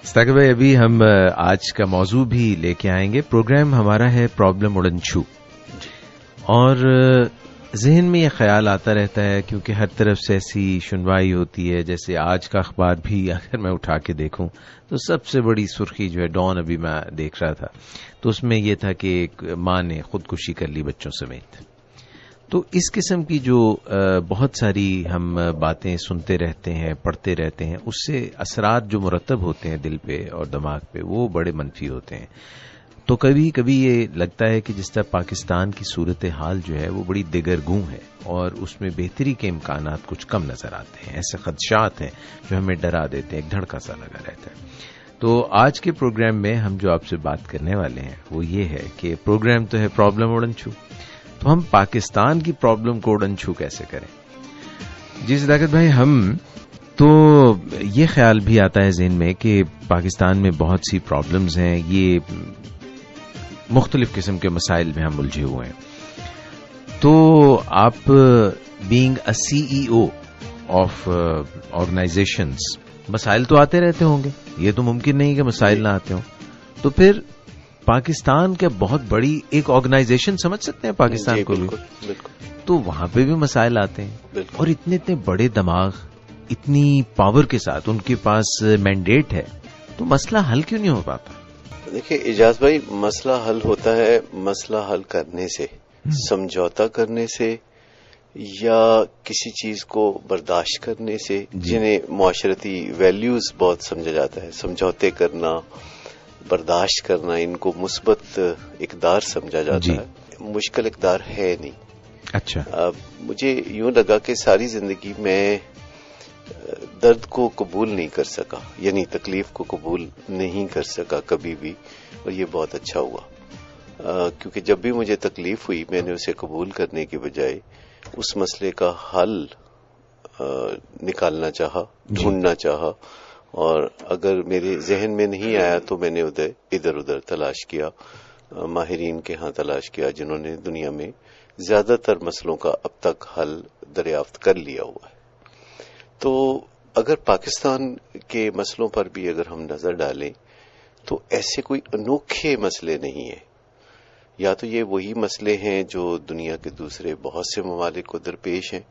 साकिब भाई, अभी हम आज का मौजू भी लेके आएंगे। प्रोग्राम हमारा है प्रॉब्लम उड़न छू, और जहन में ये ख्याल आता रहता है क्योंकि हर तरफ से ऐसी सुनवाई होती है। जैसे आज का अखबार भी अगर मैं उठा के देखूं तो सबसे बड़ी सुर्खी जो है डॉन, अभी मैं देख रहा था तो उसमें यह था कि एक मां ने खुदकुशी कर ली बच्चों समेत। तो इस किस्म की जो बहुत सारी हम बातें सुनते रहते हैं, पढ़ते रहते हैं, उससे असरात जो मुरतब होते हैं दिल पे और दिमाग पे, वो बड़े मनफी होते हैं। तो कभी कभी ये लगता है कि जिस तरह पाकिस्तान की सूरत हाल जो है वो बड़ी दिगरगूं है और उसमें बेहतरी के इम्कानात कुछ कम नजर आते हैं। ऐसे खदशात हैं जो हमें डरा देते हैं, एक धड़का सा लगा रहता है। तो आज के प्रोग्राम में हम जो आपसे बात करने वाले हैं वो ये है कि प्रोग्राम तो है प्रॉब्लम उड़न छू, तो हम पाकिस्तान की प्रॉब्लम को उड़न छू कैसे करें। जी सदाकत भाई, हम तो ये ख्याल भी आता है जहन में कि पाकिस्तान में बहुत सी प्रॉब्लम्स हैं, ये मुख्तलिफ किस्म के मसाइल में हम उलझे हुए हैं। तो आप being a CEO of organisations, मसाइल तो आते रहते होंगे, ये तो मुमकिन नहीं कि मसाइल ना आते हों। तो फिर पाकिस्तान के बहुत बड़ी एक ऑर्गेनाइजेशन समझ सकते हैं पाकिस्तान को भी, तो वहां पे भी मसाइल आते हैं, और इतने इतने बड़े दिमाग, इतनी पावर के साथ उनके पास मैंडेट है, तो मसला हल क्यों नहीं हो पाता? देखिए इजाज भाई, मसला हल होता है मसला हल करने से, समझौता करने से, या किसी चीज को बर्दाश्त करने से, जिन्हें माशरती वैल्यूज बहुत समझा जाता है। समझौते करना, बर्दाश्त करना, इनको मुस्बत इकदार समझा जाता है। मुश्किल इकदार है नहीं। अच्छा, मुझे यूं लगा कि सारी जिंदगी में दर्द को कबूल नहीं कर सका, यानी तकलीफ को कबूल नहीं कर सका कभी भी, और ये बहुत अच्छा हुआ। क्योंकि जब भी मुझे तकलीफ हुई मैंने उसे कबूल करने के बजाय उस मसले का हल निकालना चाहा, ढूंढना चाहा, और अगर मेरे जहन में नहीं आया तो मैंने इधर उधर तलाश किया, माहिरीन के यहाँ तलाश किया जिन्होंने दुनिया में ज्यादातर मसलों का अब तक हल दरियाफ्त कर लिया हुआ है। तो अगर पाकिस्तान के मसलों पर भी अगर हम नजर डालें तो ऐसे कोई अनोखे मसले नहीं है। या तो ये वही मसले हैं जो दुनिया के दूसरे बहुत से ममालिक को दरपेश हैं,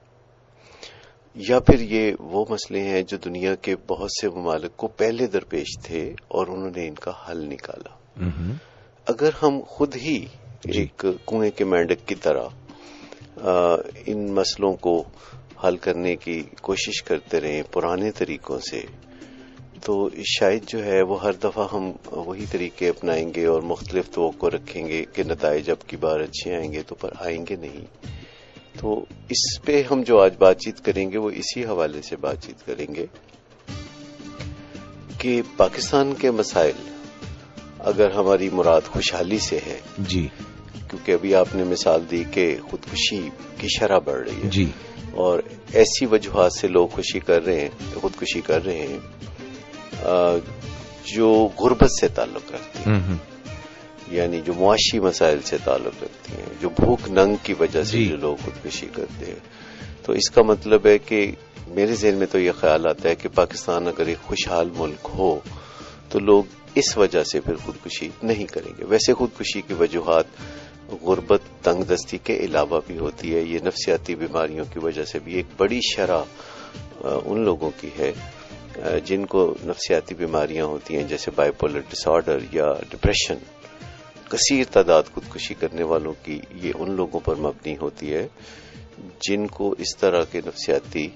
या फिर ये वो मसले हैं जो दुनिया के बहुत से ममालिक को पहले दरपेश थे और उन्होंने इनका हल निकाला। अगर हम खुद ही एक कुएं के मेंढक की तरह इन मसलों को हल करने की कोशिश करते रहे पुराने तरीकों से, तो शायद जो है वो हर दफा हम वही तरीके अपनाएंगे और मुख्तलिफ तवक्को रखेंगे कि नताइज अब की बार अच्छे आएंगे, तो पर आएंगे नहीं। तो इस पे हम जो आज बातचीत करेंगे वो इसी हवाले से बातचीत करेंगे कि पाकिस्तान के मसाइल, अगर हमारी मुराद खुशहाली से है जी, क्योंकि अभी आपने मिसाल दी कि खुदकुशी की शरह बढ़ रही है जी, और ऐसी वजूहात से लोग खुदकुशी कर रहे हैं जो गुर्बत से ताल्लुक रखती हैं, यानी जो मुआशी मसाइल से ताल्लुक रखती हैं, जो भूख नंग की वजह से जो लोग खुदकुशी करते हैं। तो इसका मतलब है कि मेरे ज़हन में तो ये ख्याल आता है कि पाकिस्तान अगर एक खुशहाल मुल्क हो तो लोग इस वजह से फिर खुदकुशी नहीं करेंगे। वैसे खुदकुशी की वजूहात गुर्बत, तंगदस्ती के अलावा भी होती है। ये नफ्सियाती बीमारियों की वजह से भी एक बड़ी शरह उन लोगों की है जिनको नफ्सियाती बीमारियां होती हैं, जैसे बाइपोलर डिसऑर्डर या डिप्रेशन। कसीर तादाद खुदकुशी करने वालों की ये उन लोगों पर मबनी होती है जिनको इस तरह के नफ्सियाती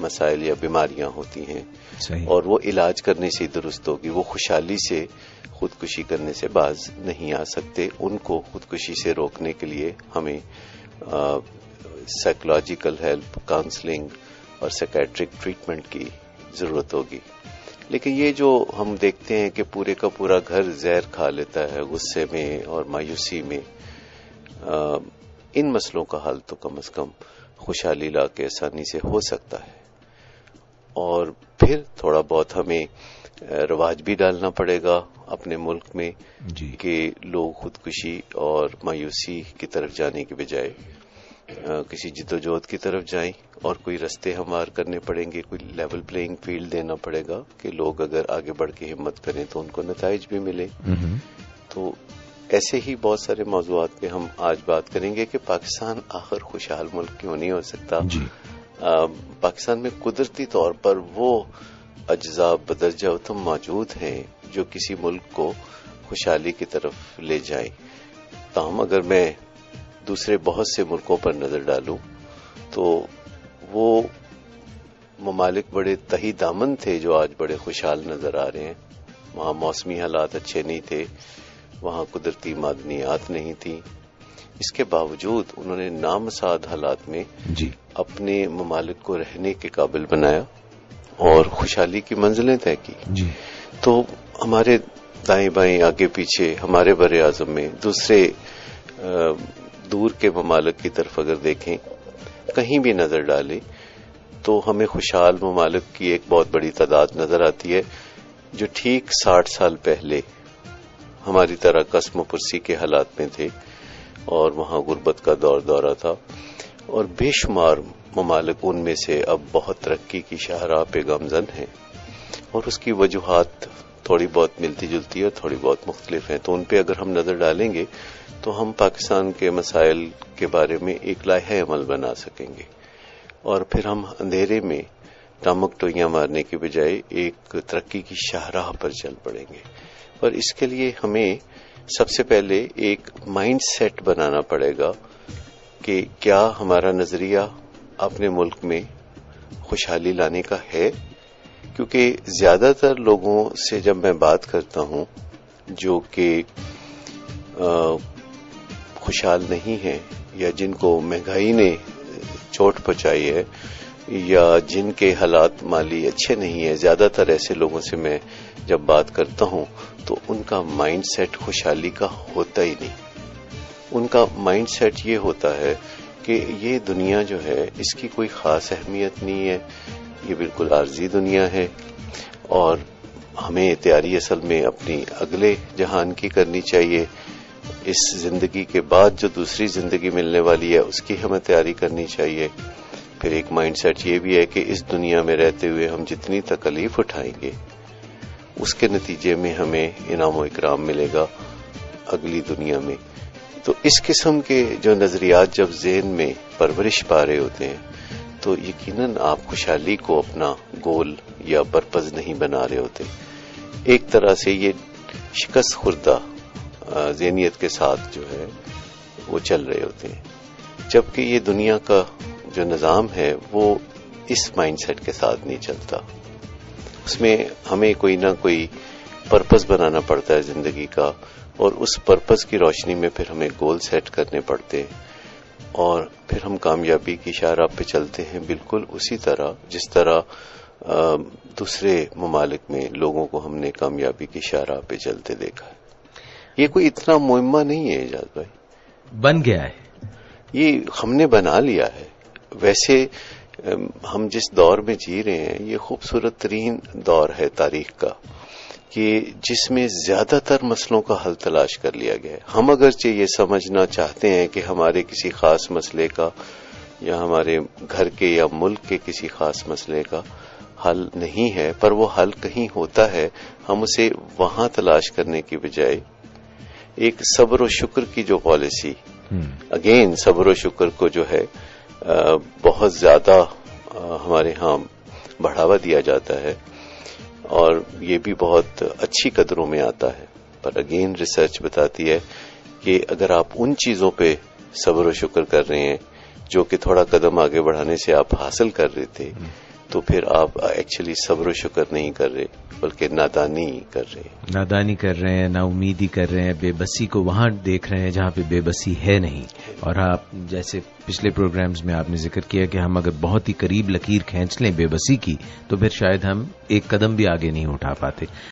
मसाइल या बीमारियां होती हैं, और वो इलाज करने से दुरुस्त होगी। वो खुशहाली से खुदकुशी करने से बाज नहीं आ सकते। उनको खुदकुशी से रोकने के लिए हमें साइकोलॉजिकल हेल्प, काउंसलिंग और साइकेट्रिक ट्रीटमेंट की जरूरत होगी। लेकिन ये जो हम देखते हैं कि पूरे का पूरा घर जहर खा लेता है गुस्से में और मायूसी में, इन मसलों का हल तो कम से कम खुशहाली ला के आसानी से हो सकता है। और फिर थोड़ा बहुत हमें रवाज भी डालना पड़ेगा अपने मुल्क में कि लोग खुदकुशी और मायूसी की तरफ जाने के बजाय کسی جدوجہد کی طرف جائیں اور کوئی رستے ہموار کرنے پڑیں گے، کوئی لیول پلینگ فیلڈ دینا پڑے گا کہ لوگ اگر آگے بڑھ کے ہمت کریں تو ان کو نتائج بھی ملے. تو ایسے ہی بہت سارے موضوعات پہ ہم آج بات کریں گے کہ پاکستان آخر خوشحال ملک کیوں نہیں ہو سکتا. پاکستان میں قدرتی طور پر وہ اجزاء بدرجہ اتم موجود ہیں جو کسی ملک کو خوشحالی کی طرف لے جائیں. تاہم اگر میں دوسرے بہت سے ملکوں پر نظر ڈالوں تو وہ ممالک بڑے تہی دامن تھے جو آج بڑے خوشحال نظر آ رہے ہیں. وہاں موسمی حالات اچھے نہیں تھے، وہاں قدرتی معدنیات نہیں تھی، اس کے باوجود انہوں نے نامساعد حالات میں اپنے ممالک کو رہنے کے قابل بنایا اور خوشحالی کی منزلیں طے کی. تو ہمارے دائیں بائیں آگے پیچھے ہمارے بر اعظم میں دوسرے دور کے ممالک کی طرف اگر دیکھیں، کہیں بھی نظر ڈالیں تو ہمیں خوشحال ممالک کی ایک بہت بڑی تعداد نظر آتی ہے جو ٹھیک 60 سال پہلے ہماری طرح قسم و پرسی کے حالات میں تھے اور وہاں غربت کا دورہ تھا. اور بے شمار ممالک ان میں سے اب بہت ترقی کی شاہراہ پہ گامزن ہیں اور اس کی وجوہات تھوڑی بہت ملتی جلتی اور تھوڑی بہت مختلف ہیں. تو ان پہ اگر ہم نظر ڈالیں گے تو ہم پاکستان کے مسائل کے بارے میں ایک لائحہ عمل بنا سکیں گے اور پھر ہم اندھیرے میں ٹامک ٹوئیاں مارنے کے بجائے ایک ترقی کی شاہراہ پر چل پڑیں گے. اور اس کے لیے ہمیں سب سے پہلے ایک مائنڈ سیٹ بنانا پڑے گا کہ کیا ہمارا نظریہ اپنے ملک میں خوشحالی لانے کا ہے. کیونکہ زیادہ تر لوگوں سے جب میں بات کرتا ہوں جو کہ خوشحال نہیں ہیں یا جن کو مہنگائی نے چوٹ پہنچائی ہے یا جن کے حالات مالی اچھے نہیں ہیں، زیادہ تر ایسے لوگوں سے میں جب بات کرتا ہوں تو ان کا مائنڈ سیٹ خوشحالی کا ہوتا ہی نہیں. ان کا مائنڈ سیٹ یہ ہوتا ہے کہ یہ دنیا جو ہے اس کی کوئی خاص اہمیت نہیں ہے، یہ بالکل عارضی دنیا ہے اور ہمیں تیاری اصل میں اپنی اگلے جہان کی کرنی چاہیے. اس زندگی کے بعد جو دوسری زندگی ملنے والی ہے اس کی ہمیں تیاری کرنی چاہیے. پھر ایک مائنڈ سیٹ یہ بھی ہے کہ اس دنیا میں رہتے ہوئے ہم جتنی تکلیف اٹھائیں گے اس کے نتیجے میں ہمیں انعام و اکرام ملے گا اگلی دنیا میں. تو اس قسم کے جو نظریات جب ذہن میں پرورش پا رہے ہوتے ہیں تو یقیناً آپ خوشحالی کو اپنا گول یا پرپز نہیں بنا رہے ہوتے. ایک طرح سے یہ شکست خوردہ ذہنیت کے ساتھ جو ہے وہ چل رہے ہوتے ہیں، جبکہ یہ دنیا کا جو نظام ہے وہ اس مائنڈ سیٹ کے ساتھ نہیں چلتا. اس میں ہمیں کوئی نہ کوئی پرپز بنانا پڑتا ہے زندگی کا اور اس پرپز کی روشنی میں پھر ہمیں گول سیٹ کرنے پڑتے ہیں اور پھر ہم کامیابی کی شاہراہ پہ چلتے ہیں، بالکل اسی طرح جس طرح دوسرے ممالک میں لوگوں کو ہم نے کامیابی کی شاہراہ پہ چلتے دیکھا ہے. یہ کوئی اتنا مہمہ نہیں ہے اعجاز بھائی، بن گیا ہے، یہ ہم نے بنا لیا ہے. ویسے ہم جس دور میں جی رہے ہیں یہ خوبصورت ترین دور ہے تاریخ کا کہ جس میں زیادہ تر مسئلوں کا حل تلاش کر لیا گیا ہے. ہم اگرچہ یہ سمجھنا چاہتے ہیں کہ ہمارے کسی خاص مسئلے کا یا ہمارے گھر کے یا ملک کے کسی خاص مسئلے کا حل نہیں ہے، پر وہ حل کہیں ہوتا ہے. ہم اسے وہاں تلاش کرنے کی بجائے ایک صبر و شکر کی جو پالیسی، اگین صبر و شکر کو جو ہے بہت زیادہ ہمارے ہاں بڑھاوا دیا جاتا ہے اور یہ بھی بہت اچھی قدروں میں آتا ہے. پر اگین ریسرچ بتاتی ہے کہ اگر آپ ان چیزوں پہ صبر و شکر کر رہے ہیں جو کہ تھوڑا قدم آگے بڑھانے سے آپ حاصل کر رہے تھے تو پھر آپ ایکچولی صبر و شکر نہیں کر رہے بلکہ نادانی کر رہے ہیں. نادانی کر رہے ہیں، نا امیدی کر رہے ہیں، بے بسی کو وہاں دیکھ رہے ہیں جہاں پہ بے بسی ہے نہیں. اور آپ جیسے پچھلے پروگرامز میں آپ نے ذکر کیا کہ ہم اگر بہت ہی قریب لکیر کھینچ لیں بے بسی کی تو پھر شاید ہم ایک قدم بھی آگے نہیں اٹھا پاتے.